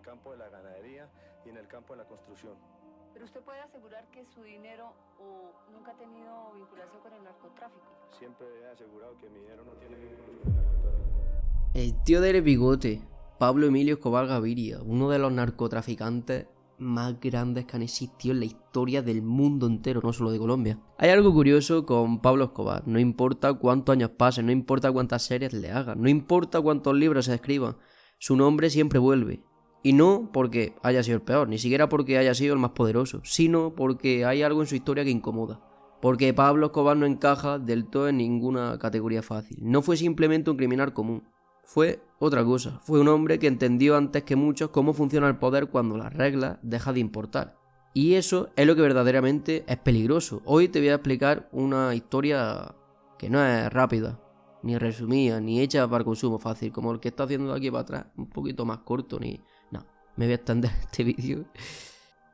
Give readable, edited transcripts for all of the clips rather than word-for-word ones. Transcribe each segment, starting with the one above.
campo de la ganadería y en el campo de la construcción. ¿Pero usted puede asegurar que su dinero nunca ha tenido vinculación con el narcotráfico? Siempre he asegurado que mi dinero no tiene vínculos con el narcotráfico. El tío del bigote, Pablo Emilio Escobar Gaviria, uno de los narcotraficantes más grandes que han existido en la historia del mundo entero, no solo de Colombia. Hay algo curioso con Pablo Escobar, no importa cuántos años pasen, no importa cuántas series le hagan, no importa cuántos libros se escriban, su nombre siempre vuelve. Y no porque haya sido el peor, ni siquiera porque haya sido el más poderoso, sino porque hay algo en su historia que incomoda. Porque Pablo Escobar no encaja del todo en ninguna categoría fácil. No fue simplemente un criminal común. Fue otra cosa. Fue un hombre que entendió antes que muchos cómo funciona el poder cuando las reglas dejan de importar. Y eso es lo que verdaderamente es peligroso. Hoy te voy a explicar una historia que no es rápida, ni resumida, ni hecha para consumo fácil, como el que está haciendo de aquí para atrás, un poquito más corto, ni... No, me voy a extender este vídeo.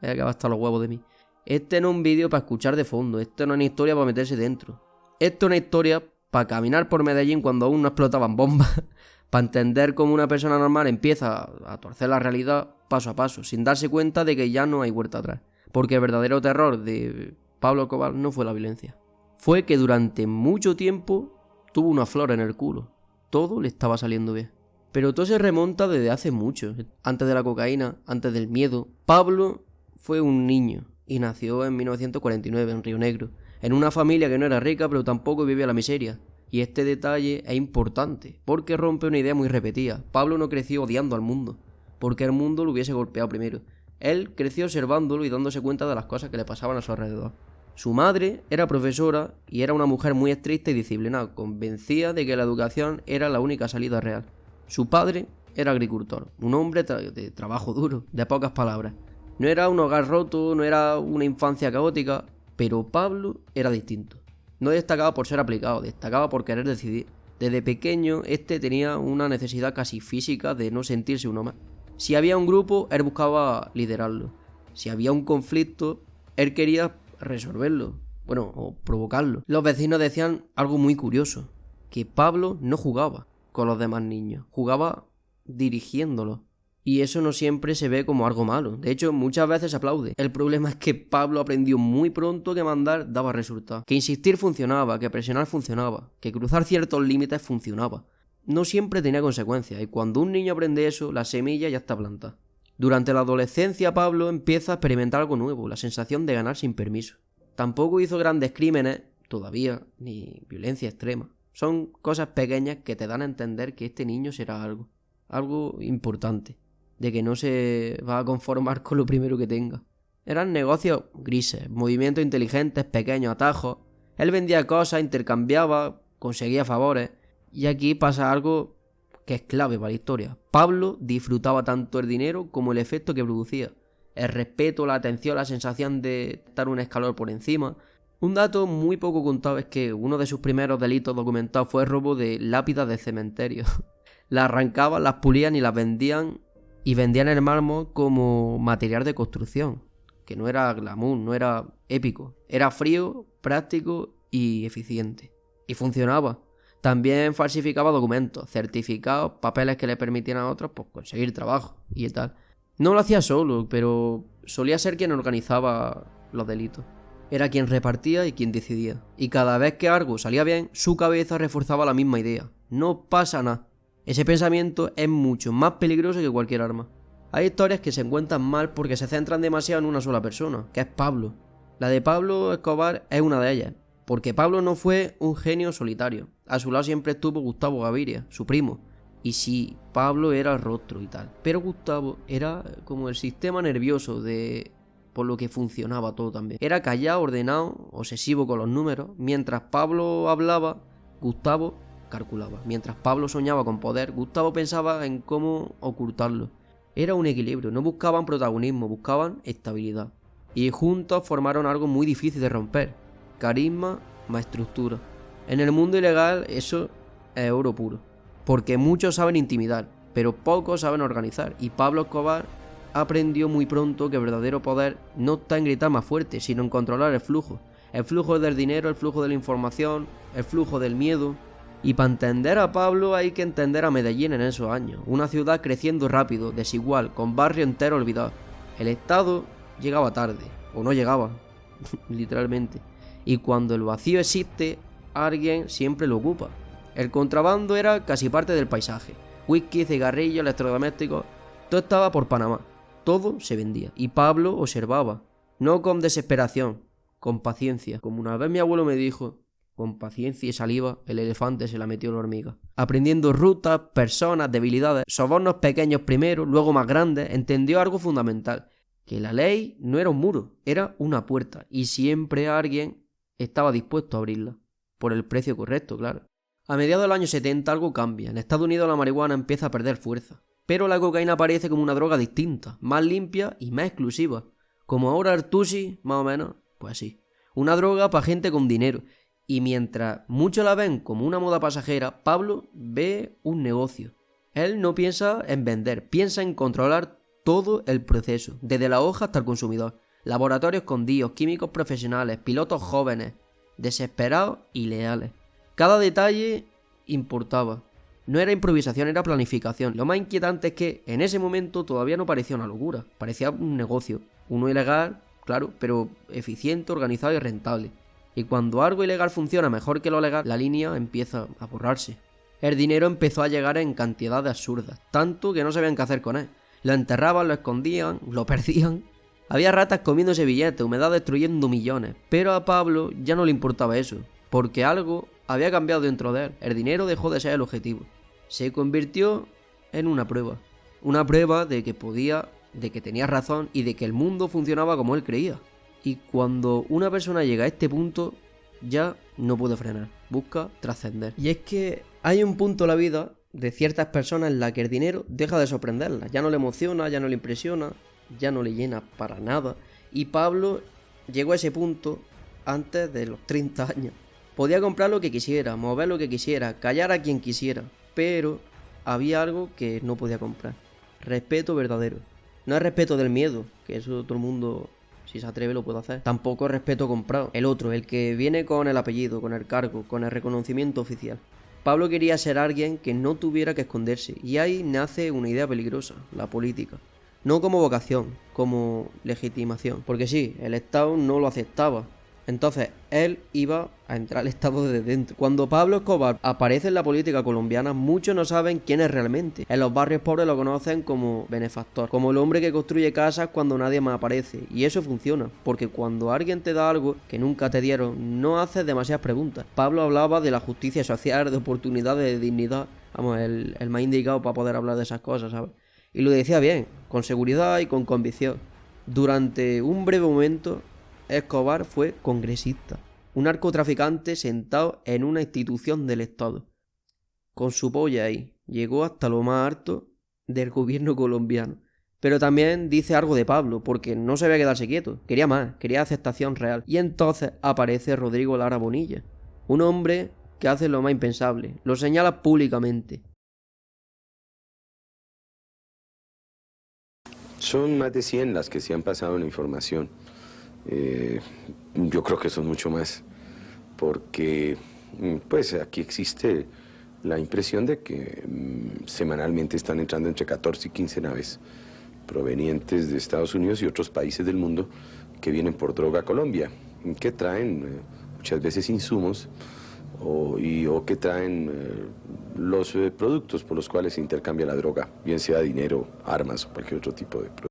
He acabado hasta los huevos de mí. Este no es un vídeo para escuchar de fondo, esto no es una historia para meterse dentro. Esto es una historia para caminar por Medellín cuando aún no explotaban bombas, para entender cómo una persona normal empieza a torcer la realidad paso a paso, sin darse cuenta de que ya no hay vuelta atrás. Porque el verdadero terror de Pablo Escobar no fue la violencia. Fue que durante mucho tiempo tuvo una flor en el culo. Todo le estaba saliendo bien. Pero todo se remonta desde hace mucho. Antes de la cocaína, antes del miedo. Pablo fue un niño y nació en 1949 en Río Negro, en una familia que no era rica pero tampoco vivía la miseria. Y este detalle es importante, porque rompe una idea muy repetida. Pablo no creció odiando al mundo, porque el mundo lo hubiese golpeado primero. Él creció observándolo y dándose cuenta de las cosas que le pasaban a su alrededor. Su madre era profesora y era una mujer muy estricta y disciplinada, convencida de que la educación era la única salida real. Su padre era agricultor, un hombre de trabajo duro, de pocas palabras. No era un hogar roto, no era una infancia caótica, pero Pablo era distinto. No destacaba por ser aplicado, destacaba por querer decidir. Desde pequeño, este tenía una necesidad casi física de no sentirse uno más. Si había un grupo, él buscaba liderarlo. Si había un conflicto, él quería resolverlo, o provocarlo. Los vecinos decían algo muy curioso, que Pablo no jugaba con los demás niños, jugaba dirigiéndolos. Y eso no siempre se ve como algo malo. De hecho, muchas veces se aplaude. El problema es que Pablo aprendió muy pronto que mandar daba resultados. Que insistir funcionaba, que presionar funcionaba, que cruzar ciertos límites funcionaba. No siempre tenía consecuencias, y cuando un niño aprende eso, la semilla ya está plantada. Durante la adolescencia, Pablo empieza a experimentar algo nuevo, la sensación de ganar sin permiso. Tampoco hizo grandes crímenes, todavía, ni violencia extrema. Son cosas pequeñas que te dan a entender que este niño será algo importante. De que no se va a conformar con lo primero que tenga. Eran negocios grises, movimientos inteligentes, pequeños atajos. Él vendía cosas, intercambiaba, conseguía favores. Y aquí pasa algo que es clave para la historia. Pablo disfrutaba tanto el dinero como el efecto que producía. El respeto, la atención, la sensación de estar un escalón por encima. Un dato muy poco contado es que uno de sus primeros delitos documentados fue el robo de lápidas de cementerio. Las arrancaban, las pulían y las vendían. Y vendían el mármol como material de construcción, que no era glamour, no era épico. Era frío, práctico y eficiente. Y funcionaba. También falsificaba documentos, certificados, papeles que le permitían a otros pues, conseguir trabajo y tal. No lo hacía solo, pero solía ser quien organizaba los delitos. Era quien repartía y quien decidía. Y cada vez que algo salía bien, su cabeza reforzaba la misma idea. No pasa nada. Ese pensamiento es mucho más peligroso que cualquier arma. Hay historias que se encuentran mal porque se centran demasiado en una sola persona, que es Pablo. La de Pablo Escobar es una de ellas, porque Pablo no fue un genio solitario. A su lado siempre estuvo Gustavo Gaviria, su primo. Y sí, Pablo era el rostro y tal, pero Gustavo era como el sistema nervioso por lo que funcionaba todo también. Era callado, ordenado, obsesivo con los números. Mientras Pablo hablaba, Gustavo calculaba. Mientras Pablo soñaba con poder, Gustavo pensaba en cómo ocultarlo. Era un equilibrio, no buscaban protagonismo, buscaban estabilidad. Y juntos formaron algo muy difícil de romper. Carisma más estructura. En el mundo ilegal eso es oro puro. Porque muchos saben intimidar, pero pocos saben organizar. Y Pablo Escobar aprendió muy pronto que el verdadero poder no está en gritar más fuerte, sino en controlar el flujo. El flujo del dinero, el flujo de la información, el flujo del miedo. Y para entender a Pablo hay que entender a Medellín en esos años, una ciudad creciendo rápido, desigual, con barrios enteros olvidados. El Estado llegaba tarde, o no llegaba, literalmente. Y cuando el vacío existe, alguien siempre lo ocupa. El contrabando era casi parte del paisaje. Whisky, cigarrillos, electrodomésticos, todo estaba por Panamá. Todo se vendía. Y Pablo observaba, no con desesperación, con paciencia. Como una vez mi abuelo me dijo, con paciencia y saliva, el elefante se la metió la hormiga. Aprendiendo rutas, personas, debilidades, sobornos pequeños primero, luego más grandes, entendió algo fundamental. Que la ley no era un muro, era una puerta. Y siempre alguien estaba dispuesto a abrirla. Por el precio correcto, claro. A mediados de los años 70 algo cambia. En Estados Unidos la marihuana empieza a perder fuerza. Pero la cocaína aparece como una droga distinta, más limpia y más exclusiva. Como ahora el tusi, más o menos, pues sí. Una droga para gente con dinero. Y mientras muchos la ven como una moda pasajera, Pablo ve un negocio. Él no piensa en vender, piensa en controlar todo el proceso, desde la hoja hasta el consumidor. Laboratorios escondidos, químicos profesionales, pilotos jóvenes, desesperados y leales. Cada detalle importaba. No era improvisación, era planificación. Lo más inquietante es que en ese momento todavía no parecía una locura. Parecía un negocio. Uno ilegal, claro, pero eficiente, organizado y rentable. Y cuando algo ilegal funciona mejor que lo legal, la línea empieza a borrarse. El dinero empezó a llegar en cantidades absurdas, tanto que no sabían qué hacer con él. Lo enterraban, lo escondían, lo perdían. Había ratas comiéndose billetes, humedad destruyendo millones. Pero a Pablo ya no le importaba eso, porque algo había cambiado dentro de él. El dinero dejó de ser el objetivo. Se convirtió en una prueba. Una prueba de que podía, de que tenía razón y de que el mundo funcionaba como él creía. Y cuando una persona llega a este punto, ya no puede frenar. Busca trascender. Y es que hay un punto en la vida de ciertas personas en la que el dinero deja de sorprenderlas. Ya no le emociona, ya no le impresiona, ya no le llena para nada. Y Pablo llegó a ese punto antes de los 30 años. Podía comprar lo que quisiera, mover lo que quisiera, callar a quien quisiera. Pero había algo que no podía comprar. Respeto verdadero. No es respeto del miedo, que eso todo el mundo, si se atreve, lo puede hacer. Tampoco es respeto comprado. El otro, el que viene con el apellido, con el cargo, con el reconocimiento oficial. Pablo quería ser alguien que no tuviera que esconderse. Y ahí nace una idea peligrosa, la política. No como vocación, como legitimación. Porque sí, el Estado no lo aceptaba. Entonces, él iba a entrar al Estado desde dentro. Cuando Pablo Escobar aparece en la política colombiana, muchos no saben quién es realmente. En los barrios pobres lo conocen como benefactor, como el hombre que construye casas cuando nadie más aparece. Y eso funciona, porque cuando alguien te da algo que nunca te dieron, no haces demasiadas preguntas. Pablo hablaba de la justicia social, de oportunidades, de dignidad. Vamos, el más indicado para poder hablar de esas cosas, ¿sabes? Y lo decía bien, con seguridad y con convicción. Durante un breve momento, Escobar fue congresista, un narcotraficante sentado en una institución del Estado. Con su polla ahí, llegó hasta lo más alto del gobierno colombiano. Pero también dice algo de Pablo, porque no sabía quedarse quieto, quería más, quería aceptación real. Y entonces aparece Rodrigo Lara Bonilla, un hombre que hace lo más impensable, lo señala públicamente. Son más de 100 las que se han pasado en la información. Yo creo que son mucho más, porque pues aquí existe la impresión de que semanalmente están entrando entre 14 y 15 naves provenientes de Estados Unidos y otros países del mundo que vienen por droga a Colombia, que traen muchas veces insumos o que traen los productos por los cuales se intercambia la droga, bien sea dinero, armas o cualquier otro tipo de producto.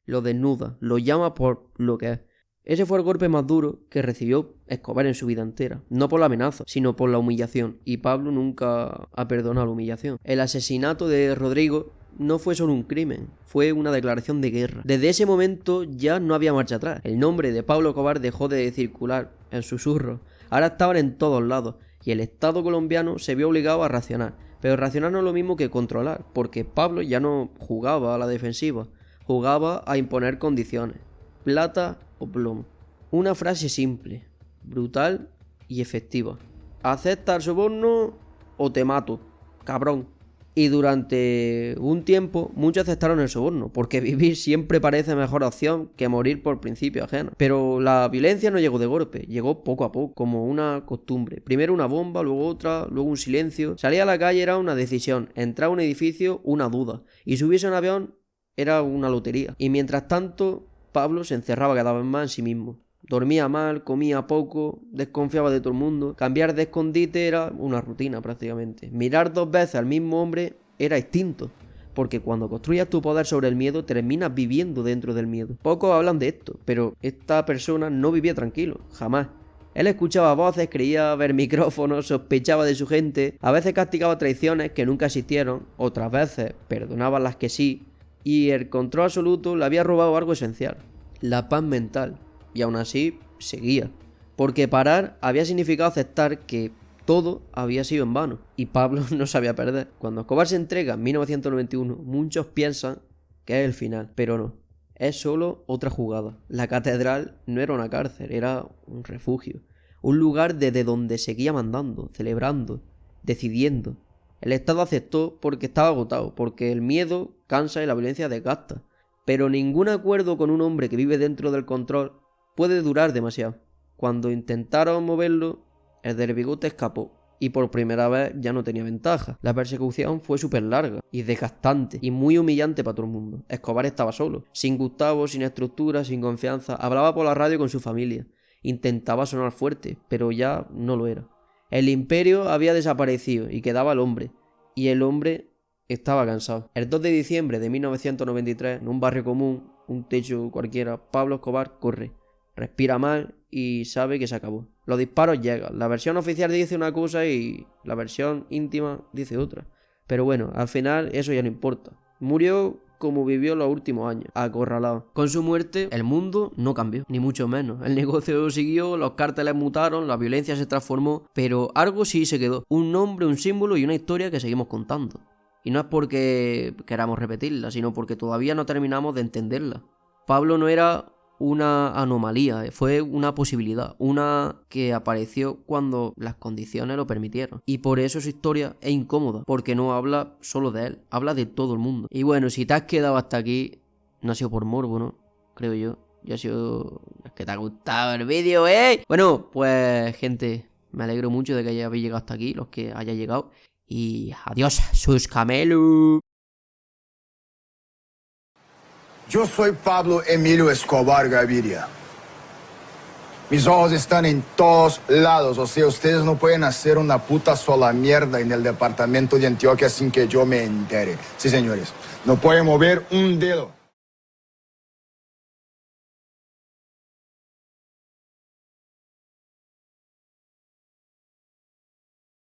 Lo desnuda, lo llama por lo que es. Ese fue el golpe más duro que recibió Escobar en su vida entera. No por la amenaza, sino por la humillación. Y Pablo nunca ha perdonado la humillación. El asesinato de Rodrigo no fue solo un crimen, fue una declaración de guerra. Desde ese momento ya no había marcha atrás. El nombre de Pablo Escobar dejó de circular en susurros. Ahora estaban en todos lados. Y el Estado colombiano se vio obligado a reaccionar. Pero reaccionar no es lo mismo que controlar, porque Pablo ya no jugaba a la defensiva. Jugaba a imponer condiciones, plata o plomo. Una frase simple, brutal y efectiva. ¿Acepta el soborno o te mato, cabrón? Y durante un tiempo muchos aceptaron el soborno, porque vivir siempre parece mejor opción que morir por principio ajeno. Pero la violencia no llegó de golpe, llegó poco a poco, como una costumbre. Primero una bomba, luego otra, luego un silencio. Salir a la calle era una decisión, entrar a un edificio una duda, y subirse a un avión era una lotería. Y mientras tanto, Pablo se encerraba cada vez más en sí mismo. Dormía mal, comía poco, desconfiaba de todo el mundo. Cambiar de escondite era una rutina prácticamente. Mirar 2 veces al mismo hombre era instinto, porque cuando construyas tu poder sobre el miedo, terminas viviendo dentro del miedo. Pocos hablan de esto, pero esta persona no vivía tranquilo, jamás. Él escuchaba voces, creía ver micrófonos, sospechaba de su gente, a veces castigaba traiciones que nunca existieron, otras veces perdonaba las que sí, y el control absoluto le había robado algo esencial, la paz mental. Y aún así, seguía. Porque parar había significado aceptar que todo había sido en vano. Y Pablo no sabía perder. Cuando Escobar se entrega en 1991, muchos piensan que es el final. Pero no. Es solo otra jugada. La catedral no era una cárcel, era un refugio. Un lugar desde donde seguía mandando, celebrando, decidiendo. El Estado aceptó porque estaba agotado, porque el miedo cansa y la violencia desgasta. Pero ningún acuerdo con un hombre que vive dentro del control puede durar demasiado. Cuando intentaron moverlo, el del bigote escapó y por primera vez ya no tenía ventaja. La persecución fue súper larga y desgastante y muy humillante para todo el mundo. Escobar estaba solo, sin Gustavo, sin estructura, sin confianza. Hablaba por la radio con su familia. Intentaba sonar fuerte, pero ya no lo era. El imperio había desaparecido y quedaba el hombre. Y el hombre estaba cansado. El 2 de diciembre de 1993, en un barrio común, un techo cualquiera, Pablo Escobar corre. Respira mal y sabe que se acabó. Los disparos llegan. La versión oficial dice una cosa y la versión íntima dice otra. Pero bueno, al final eso ya no importa. Murió como vivió los últimos años, acorralado. Con su muerte, el mundo no cambió, ni mucho menos. El negocio siguió, los cárteles mutaron, la violencia se transformó, pero algo sí se quedó. Un nombre, un símbolo y una historia que seguimos contando. Y no es porque queramos repetirla, sino porque todavía no terminamos de entenderla. Pablo no era una anomalía, fue una posibilidad, una que apareció cuando las condiciones lo permitieron. Y por eso su historia es incómoda, porque no habla solo de él, habla de todo el mundo. Y bueno, si te has quedado hasta aquí, no ha sido por morbo, ¿no? Creo yo. Ya ha sido... Es que te ha gustado el vídeo, ¿eh? Bueno, pues gente, me alegro mucho de que hayáis llegado hasta aquí, los que hayáis llegado. Y adiós, sus camelos. Yo soy Pablo Emilio Escobar Gaviria. Mis ojos están en todos lados, o sea, ustedes no pueden hacer una puta sola mierda en el departamento de Antioquia sin que yo me entere. Sí, señores, no pueden mover un dedo.